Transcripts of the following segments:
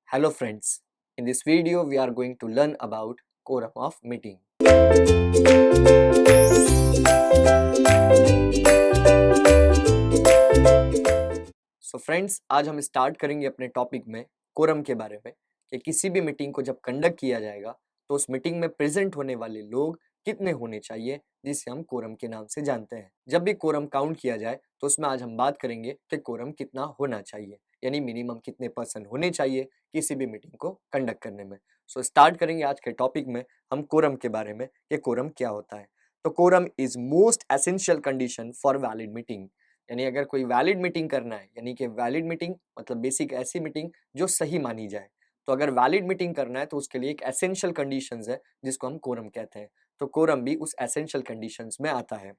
Hello friends, in this video we are going to learn about quorum of meeting. So friends, आज हम start करेंगे अपने topic में quorum के बारे में कि किसी भी मीटिंग को जब कंडक्ट किया जाएगा तो उस मीटिंग में प्रेजेंट होने वाले लोग कितने होने चाहिए, जिसे हम कोरम के नाम से जानते हैं। जब भी कोरम काउंट किया जाए तो उसमें आज हम बात करेंगे कि कोरम कितना होना चाहिए, यानी मिनिमम कितने पर्सन होने चाहिए किसी भी मीटिंग को कंडक्ट करने में। सो स्टार्ट करेंगे आज के टॉपिक में हम कोरम के बारे में कि कोरम क्या होता है। तो quorum is most essential condition for valid meeting, यानी अगर कोई वैलिड मीटिंग करना है, यानी कि वैलिड मीटिंग मतलब बेसिक ऐसी मीटिंग जो सही मानी जाए। तो अगर वैलिड मीटिंग करना है तो उसके लिए एक एसेंशियल कंडीशंस है जिसको हम कोरम कहते हैं। तो कोरम भी उस एसेंशियल कंडीशंस में आता है।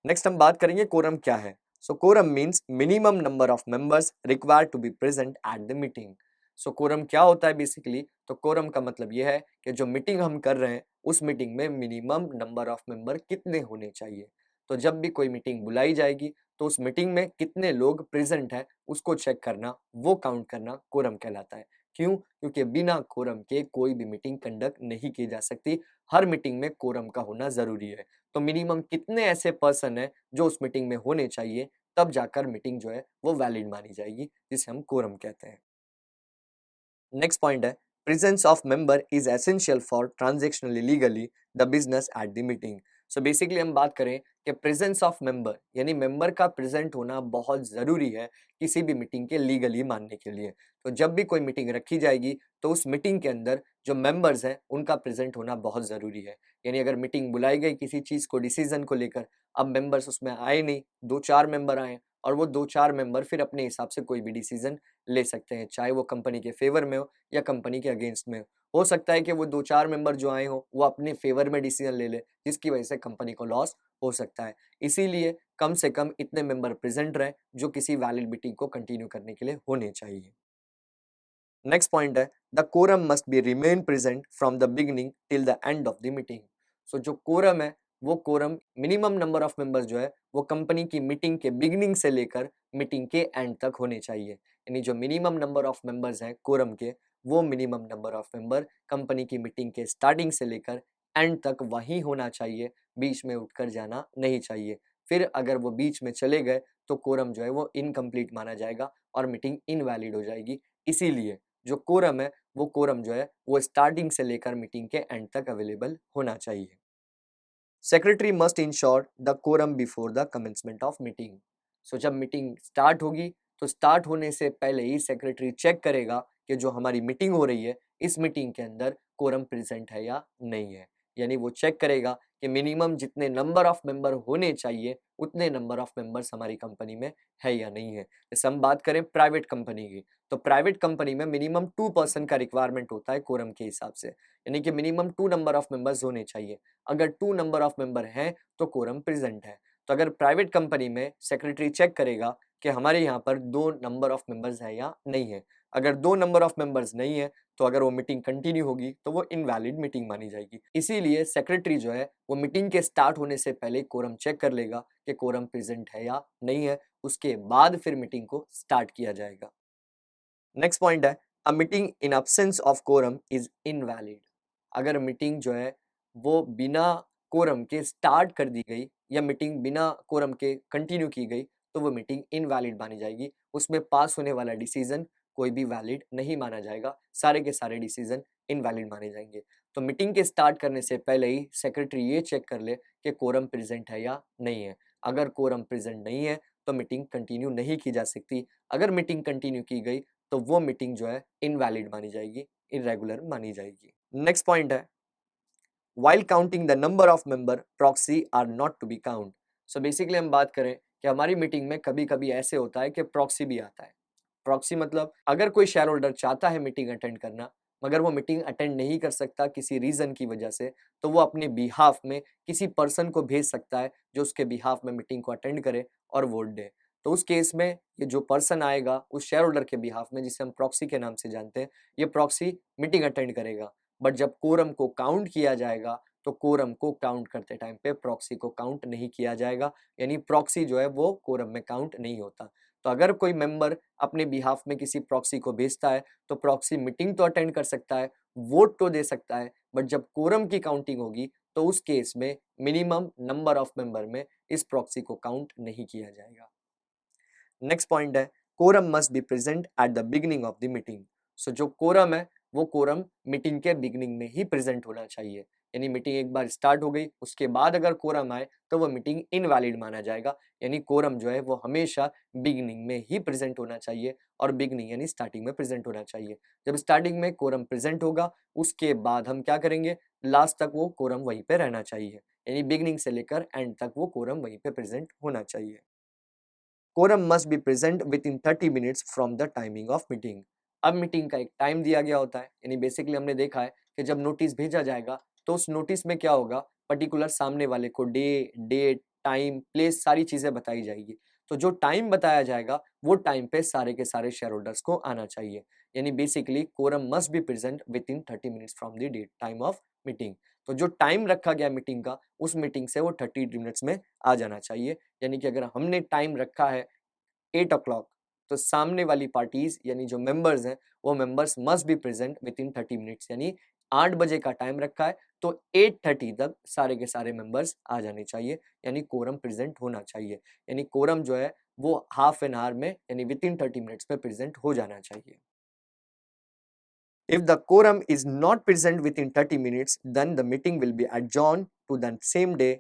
नेक्स्ट हम बात करेंगे कोरम क्या है। So quorum means minimum number of members required to be present at the meeting. So quorum क्या होता है बेसिकली, तो कोरम का मतलब यह है कि जो मीटिंग हम कर रहे हैं उस मीटिंग में मिनिमम नंबर ऑफ मेंबर कितने होने चाहिए। तो जब भी कोई मीटिंग बुलाई जाएगी तो उस मीटिंग में कितने लोग प्रेजेंट हैं उसको चेक करना, वो काउंट करना कोरम कहलाता है। क्यों? क्योंकि बिना कोरम के कोई भी मीटिंग कंडक्ट नहीं की जा सकती। हर मीटिंग में कोरम का होना जरूरी है। तो मिनिमम कितने ऐसे पर्सन है जो उस मीटिंग में होने चाहिए, तब जाकर मीटिंग जो है वो वैलिड मानी जाएगी, जिसे हम कोरम कहते हैं। नेक्स्ट पॉइंट है presence of member is essential for transactionally legally the business at the meeting. So basically हम बात करें कि प्रेजेंस ऑफ मेंबर यानी मेंबर का प्रेजेंट होना बहुत जरूरी है किसी भी मीटिंग के लीगली मानने के लिए। तो जब भी कोई मीटिंग रखी जाएगी तो उस मीटिंग के अंदर जो मेंबर्स हैं उनका प्रेजेंट होना बहुत जरूरी है। यानी अगर मीटिंग बुलाई गई किसी चीज को डिसीजन को लेकर, अब मेंबर्स उसमें आए नहीं, दो चार मेंबर आए और वो दो चार मेंबर फिर अपने हिसाब से कोई भी डिसीजन ले सकते हैं, चाहे वो कंपनी के फेवर में हो या कंपनी के अगेंस्ट में हो सकता है कि वो दो चार मेंबर जो आए हो वो अपने फेवर में डिसीजन ले ले, जिसकी वजह से कंपनी को लॉस हो सकता है। इसीलिए कम से कम इतने मेंबर प्रेजेंट रहे जो किसी वैलिड मीटिंग को कंटिन्यू करने के लिए होने चाहिए। नेक्स्ट पॉइंट है the quorum must be remain present from the beginning till the end of the meeting. So जो कोरम है वो quorum minimum number of members जो है वो कंपनी की मीटिंग के बिगिनिंग से लेकर मीटिंग के एंड तक होने चाहिए। यानी जो मिनिमम नंबर ऑफ मेंबर्स हैं कोरम के, वो minimum number of member company की मीटिंग के स्टार्टिंग से लेकर एंड तक वही होना चाहिए, बीच में उठकर जाना नहीं चाहिए। फिर अगर वो बीच में चले गए तो कोरम जो है वो इनकम्प्लीट माना जाएगा और मीटिंग इनवैलिड हो जाएगी। इसीलिए जो कोरम है वो कोरम जो है वो स्टार्टिंग से लेकर मीटिंग के एंड तक अवेलेबल होना चाहिए। Secretary must ensure the quorum before the commencement of meeting. So जब मीटिंग स्टार्ट होगी तो स्टार्ट होने से पहले ही सेक्रेटरी चेक करेगा कि जो हमारी मीटिंग हो रही है इस मीटिंग के अंदर कोरम प्रेजेंट है या नहीं है। यानी वो चेक करेगा कि मिनिमम जितने नंबर ऑफ मेंबर होने चाहिए उतने नंबर ऑफ मेंबर्स हमारी कंपनी में है या नहीं है। जैसे हम बात करें प्राइवेट कंपनी की, तो प्राइवेट कंपनी में मिनिमम 2% का रिक्वायरमेंट होता है कोरम के हिसाब से, यानी कि मिनिमम 2 नंबर ऑफ मेंबर्स होने चाहिए। अगर 2 नंबर ऑफ मेंबर हैं तो कोरम प्रेजेंट है। तो अगर प्राइवेट कंपनी में सेक्रेटरी चेक करेगा कि हमारे यहाँ पर 2 नंबर ऑफ मेंबर्स है या नहीं है। अगर 2 नंबर ऑफ मेंबर्स नहीं है तो अगर वो मीटिंग कंटिन्यू होगी तो वो इनवैलिड मीटिंग मानी जाएगी। इसीलिए सेक्रेटरी जो है वो मीटिंग के स्टार्ट होने से पहले कोरम चेक कर लेगा कि कोरम प्रेजेंट है या नहीं है, उसके बाद फिर मीटिंग को स्टार्ट किया जाएगा। नेक्स्ट पॉइंट है a meeting in absence of quorum is invalid. अगर मीटिंग जो है वो बिना कोरम के स्टार्ट कर दी गई या मीटिंग बिना कोरम के कंटिन्यू की गई तो वो मीटिंग इनवैलिड मानी जाएगी। उसमें पास होने वाला डिसीजन कोई भी वैलिड नहीं माना जाएगा, सारे के सारे डिसीजन इनवैलिड माने जाएंगे। तो मीटिंग के स्टार्ट करने से पहले ही सेक्रेटरी ये चेक कर ले कि कोरम प्रेजेंट है या नहीं है। अगर कोरम प्रेजेंट नहीं है तो मीटिंग कंटिन्यू नहीं की जा सकती। अगर मीटिंग कंटिन्यू की गई तो वो मीटिंग जो है इनवैलिड मानी जाएगी, इरेगुलर मानी जाएगी। नेक्स्ट पॉइंट है while counting the number of member proxy are not to be count। So basically हम बात करें कि हमारी मीटिंग में कभी कभी ऐसे होता है कि प्रॉक्सी भी आता है। प्रॉक्सी मतलब अगर कोई शेयर होल्डर चाहता है मीटिंग अटेंड करना मगर वो मीटिंग अटेंड नहीं कर सकता किसी रीजन की वजह से, तो वो अपने बिहाफ में किसी पर्सन को भेज सकता है जो उसके बिहाफ में मीटिंग को अटेंड करे और वोट दे। तो उस केस में ये जो पर्सन आएगा उस शेयर होल्डर के बिहाफ में, जिसे हम प्रॉक्सी के नाम से जानते हैं, ये प्रॉक्सी मीटिंग अटेंड करेगा। बट जब कोरम को काउंट किया जाएगा तो कोरम को काउंट करते टाइम पे प्रॉक्सी को काउंट नहीं किया जाएगा, यानी प्रॉक्सी जो है वो कोरम में काउंट नहीं होता। तो अगर कोई मेंबर अपने बिहाफ में किसी प्रॉक्सी को भेजता है तो प्रॉक्सी मीटिंग तो अटेंड कर सकता है, वोट तो दे सकता है, बट जब कोरम की काउंटिंग होगी तो उस केस में मिनिमम नंबर ऑफ मेंबर में इस प्रॉक्सी को काउंट नहीं किया जाएगा। नेक्स्ट पॉइंट है quorum must be present at the beginning of the meeting. So जो कोरम है वो कोरम मीटिंग के बिगिनिंग में ही प्रेजेंट होना चाहिए, यानी मीटिंग एक बार स्टार्ट हो गई उसके बाद अगर कोरम आए तो वो मीटिंग इनवैलिड माना जाएगा, यानी कोरम जो है वो हमेशा बिगिनिंग में ही प्रेजेंट होना चाहिए, और बिगिनिंग यानी स्टार्टिंग में प्रेजेंट होना चाहिए। जब स्टार्टिंग में कोरम प्रेजेंट होगा उसके बाद हम क्या करेंगे, लास्ट तक वो कोरम वहीं पे रहना चाहिए, यानी बिगिनिंग से लेकर एंड तक वो कोरम वहीं पे प्रेजेंट होना चाहिए। Quorum must be present within 30 minutes from the timing of meeting. अब मीटिंग का एक टाइम दिया गया होता है, यानी बेसिकली हमने देखा है कि जब नोटिस भेजा जाएगा तो उस नोटिस में क्या होगा, पर्टिकुलर सामने वाले को डे, डेट, टाइम, प्लेस सारी चीजें बताई जाएगी। तो जो टाइम बताया जाएगा वो टाइम पे सारे के सारे शेयर होल्डर्स को आना चाहिए, यानी basically quorum must be present within 30 minutes from the date time of meeting. तो जो टाइम रखा गया मीटिंग का उस मीटिंग से वो 30 मिनट्स में आ जाना चाहिए, यानी कि अगर हमने टाइम रखा है 8 o'clock, तो सामने वाली पार्टीज यानी जो मेंबर्स हैं वो members must be present within 30 minutes, यानी 8 बजे का टाइम रखा है तो 8:30 तक सारे के सारे मेंबर्स आ जाने चाहिए, यानी कोरम प्रेजेंट होना चाहिए, यानी कोरम जो है वो हाफ एन आवर में यानी विद इन 30 मिनट्स में प्रेजेंट हो जाना चाहिए। If the quorum is not present within 30 minutes, then the meeting will be adjourned to the same day,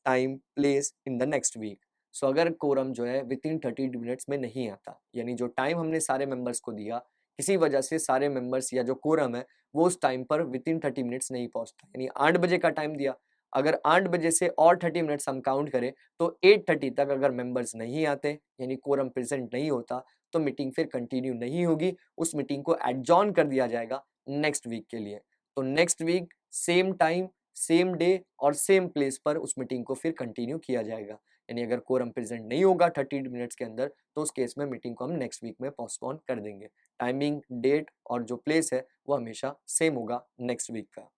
time, place in the next week. So अगर quorum जो है with in 30 minutes में नहीं आता, यानी जो टाइम हमने सारे मेंबर्स को दिया किसी वजह से सारे मेंबर्स या जो कोरम है वो उस टाइम पर विद इन 30 मिनट्स नहीं पहुंचता, यानी 8 बजे का टाइम दिया, अगर 8 बजे से और 30 मिनट्स हम काउंट करें तो 8:30 तक अगर मेंबर्स नहीं आते यानी कोरम प्रेजेंट नहीं होता तो मीटिंग फिर कंटिन्यू नहीं होगी, उस मीटिंग को एडजॉर्न कर दिया जाएगा नेक्स्ट वीक के लिए। तो next week same time, same day और सेम प्लेस पर उस मीटिंग को फिर कंटिन्यू किया जाएगा, यानी अगर कोरम प्रेजेंट नहीं होगा 30 मिनट्स के अंदर तो उस केस में मीटिंग को हम नेक्स्ट वीक में पोस्टपोन कर देंगे। टाइमिंग, डेट और जो प्लेस है वो हमेशा सेम होगा नेक्स्ट वीक का।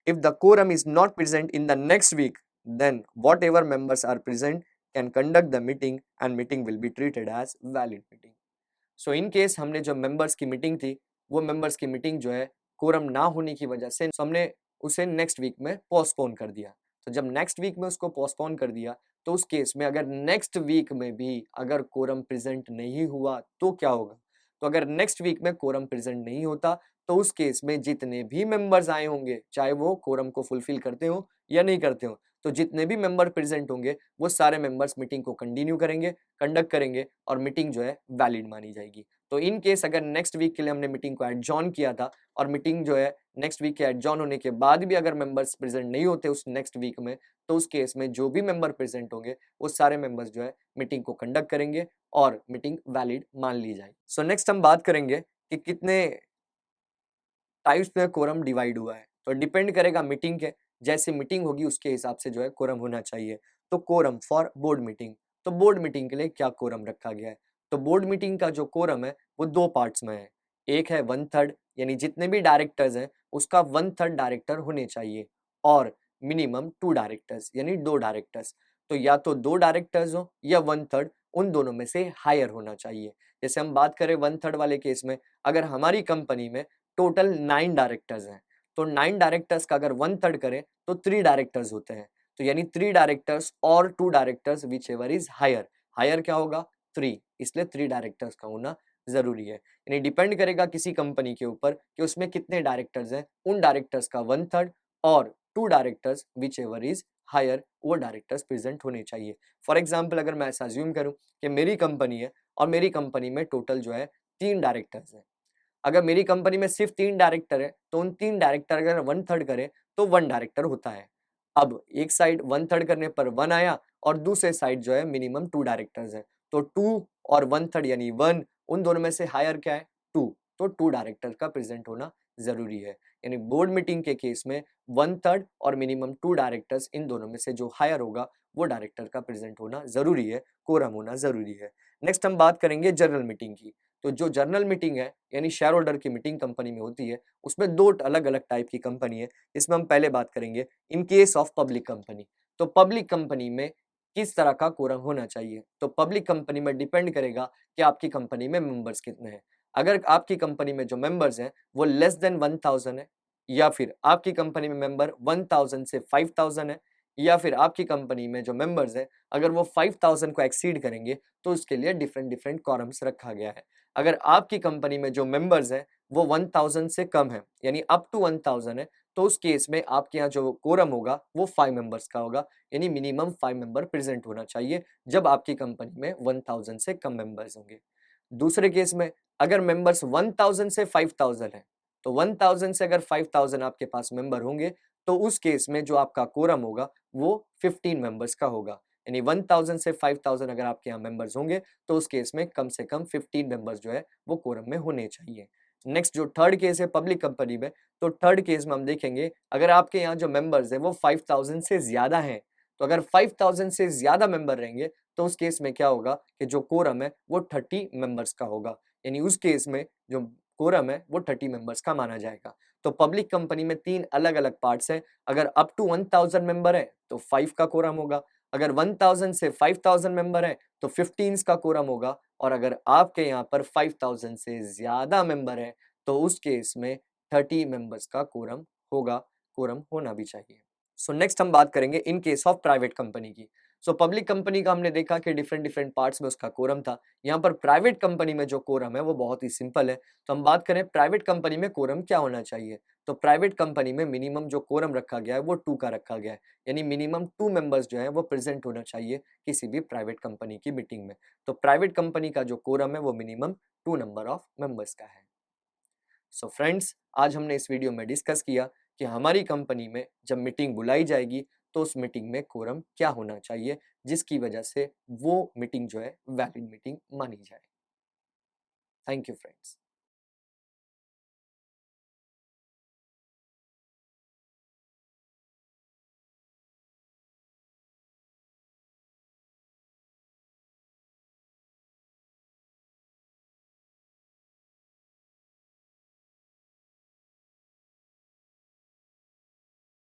If the quorum is not present in the next week, then whatever members are present can conduct the meeting and meeting will be treated as valid meeting. So in case हमने जो members की meeting थी वो members की meeting जो है quorum ना होने की वजह से हमने उसे नेक्स्ट वीक में पोस्टपोन कर दिया। तो जब नेक्स्ट वीक में उसको पोस्टपोन कर दिया तो उस केस में अगर नेक्स्ट वीक में भी अगर कोरम प्रेजेंट नहीं हुआ तो क्या होगा, तो अगर नेक्स्ट वीक में कोरम प्रेजेंट नहीं होता तो उस केस में जितने भी मेंबर्स आए होंगे चाहे वो कोरम को फुलफिल करते हो या नहीं करते हो, तो जितने भी मेंबर प्रेजेंट होंगे वो सारे मेंबर्स मीटिंग को कंटिन्यू करेंगे, कंडक्ट करेंगे और मीटिंग जो है वैलिड मानी जाएगी। तो इन केस अगर नेक्स्ट वीक के लिए हमने मीटिंग को एडजॉर्न किया था और मीटिंग जो है नेक्स्ट वीक के एडजॉर्न होने के बाद भी अगर मेंबर्स प्रेजेंट नहीं होते उस नेक्स्ट वीक में, तो उस केस में जो भी मेंबर प्रेजेंट होंगे वो सारे मेंबर्स जो है मीटिंग को कंडक्ट करेंगे और मीटिंग वैलिड मान ली जाएगी। सो नेक्स्ट हम बात करेंगे कि कितने टाइप्स में कोरम डिवाइड हुआ है, तो डिपेंड करेगा मीटिंग के, जैसे मीटिंग होगी उसके हिसाब से जो है कोरम होना चाहिए। तो कोरम फॉर बोर्ड मीटिंग, तो बोर्ड मीटिंग के लिए क्या कोरम रखा गया है, तो बोर्ड मीटिंग का जो कोरम है वो दो पार्ट्स में है। एक है 1/3, यानी जितने भी डायरेक्टर्स हैं उसका 1/3 डायरेक्टर होने चाहिए, और मिनिमम 2 डायरेक्टर्स यानी 2 डायरेक्टर्स, तो या तो 2 डायरेक्टर्स हो या 1/3, उन दोनों में से हायर होना चाहिए। जैसे हम बात करें 1/3 वाले केस में, अगर हमारी कंपनी में टोटल 9 डायरेक्टर्स हैं तो 9 डायरेक्टर्स का अगर 1/3 करें तो 3 डायरेक्टर्स होते हैं, तो यानी 3 डायरेक्टर्स और 2 directors whichever is higher, higher क्या होगा 3, इसलिए 3 डायरेक्टर्स का होना जरूरी है। यानी डिपेंड करेगा किसी कंपनी के ऊपर कि उसमें कितने डायरेक्टर्स हैं, उन डायरेक्टर्स का 1/3 और 2 directors whichever is higher वो डायरेक्टर्स प्रेजेंट होने चाहिए। फॉर एग्जाम्पल अगर मैं ऐसा अज्यूम करूं कि मेरी कंपनी है और मेरी कंपनी में टोटल जो है 3 डायरेक्टर्स हैं, अगर मेरी कंपनी में सिर्फ 3 डायरेक्टर है तो उन 3 डायरेक्टर अगर 1/3 करें तो 1 डायरेक्टर होता है। अब एक साइड 1/3 करने पर 1 आया और दूसरे साइड जो है मिनिमम 2 डायरेक्टर्स हैं, तो 2 और 1/3 यानी 1, उन दोनों में से हायर क्या है 2, तो 2 डायरेक्टर का प्रेजेंट होना जरूरी है। यानी बोर्ड मीटिंग के केस में 1/3 और मिनिमम 2 डायरेक्टर्स, इन दोनों में से जो हायर होगा वो डायरेक्टर का प्रेजेंट होना जरूरी है, कोरम होना जरूरी है। नेक्स्ट हम बात करेंगे जनरल मीटिंग की। तो जो जर्नल मीटिंग है यानी शेयर होल्डर की मीटिंग कंपनी में होती है उसमें दो अलग अलग टाइप की कंपनी है। इसमें हम पहले बात करेंगे in case of public company. तो पब्लिक कंपनी में किस तरह का कोरम होना चाहिए। तो पब्लिक कंपनी में डिपेंड करेगा कि आपकी कंपनी में मेंबर्स कितने हैं। अगर आपकी कंपनी में जो मेंबर्स हैं वो लेस देन 1000 है, या फिर आपकी कंपनी में मेंबर 1000 से 5000 है, या फिर आपकी कंपनी में जो मेंबर्स हैं अगर वो 5000 को एक्सीड करेंगे, तो उसके लिए डिफरेंट डिफरेंट कॉरम्स रखा गया है। अगर आपकी कंपनी में जो मेंबर्स हैं वो 1000 से कम है, यानी अप टू 1000 है, तो उस केस में आपके यहाँ जो कोरम होगा वो 5 मेंबर्स का होगा, यानी मिनिमम 5 मेंबर प्रेजेंट होना चाहिए जब आपकी कंपनी में 1000 से कम मेंबर्स होंगे। दूसरे केस में अगर मेंबर्स 1000 से 5000 है, तो 1000 से अगर 5000 आपके पास मेंबर होंगे, तो उस केस में जो आपका कोरम होगा वो 15 मेंबर्स का होगा। यानी 1000 से 5000 अगर आपके यहाँ मेंबर्स होंगे, तो उस केस में कम से कम 15 मेंबर्स जो है वो कोरम में होने चाहिए। नेक्स्ट जो थर्ड केस है पब्लिक कंपनी में, तो थर्ड केस में हम देखेंगे अगर आपके यहाँ जो मेंबर्स है वो 5000 से ज्यादा हैं, तो अगर 5000 से ज्यादा मेंबर रहेंगे, तो उस केस में क्या होगा कि जो कोरम है वो 30 मेंबर्स का होगा। यानी उस केस में जो कोरम है वो 30 मेंबर्स का माना जाएगा। तो पब्लिक कंपनी में 3 अलग-अलग पार्ट्स हैं। अगर अप टू 1000 मेंबर है तो 5 का कोरम होगा। अगर 1000 से 5000 मेंबर है तो 15 का कोरम होगा, और अगर आपके यहाँ पर 5000 से ज्यादा मेंबर है तो उस केस में 30 मेंबर्स का कोरम होगा, कोरम होना भी चाहिए। सो नेक्स्ट हम बात करेंगे in case of private company की। सो पब्लिक कंपनी का हमने देखा कि डिफरेंट डिफरेंट पार्ट्स में उसका कोरम था। यहाँ पर प्राइवेट कंपनी में जो कोरम है वो बहुत ही सिंपल है। तो हम बात करें प्राइवेट कंपनी में कोरम क्या होना चाहिए, तो प्राइवेट कंपनी में मिनिमम जो कोरम रखा गया है वो 2 का रखा गया है, यानी मिनिमम 2 मेंबर्स जो है वो प्रेजेंट होना चाहिए किसी भी प्राइवेट कंपनी की मीटिंग में। तो प्राइवेट कंपनी का जो कोरम है वो मिनिमम 2 नंबर ऑफ मेंबर्स का है। सो फ्रेंड्स, आज हमने इस वीडियो में डिस्कस किया कि हमारी कंपनी में जब मीटिंग बुलाई जाएगी तो उस मीटिंग में कोरम क्या होना चाहिए, जिसकी वजह से वो मीटिंग जो है वैलिड मीटिंग मानी जाए। Thank you friends.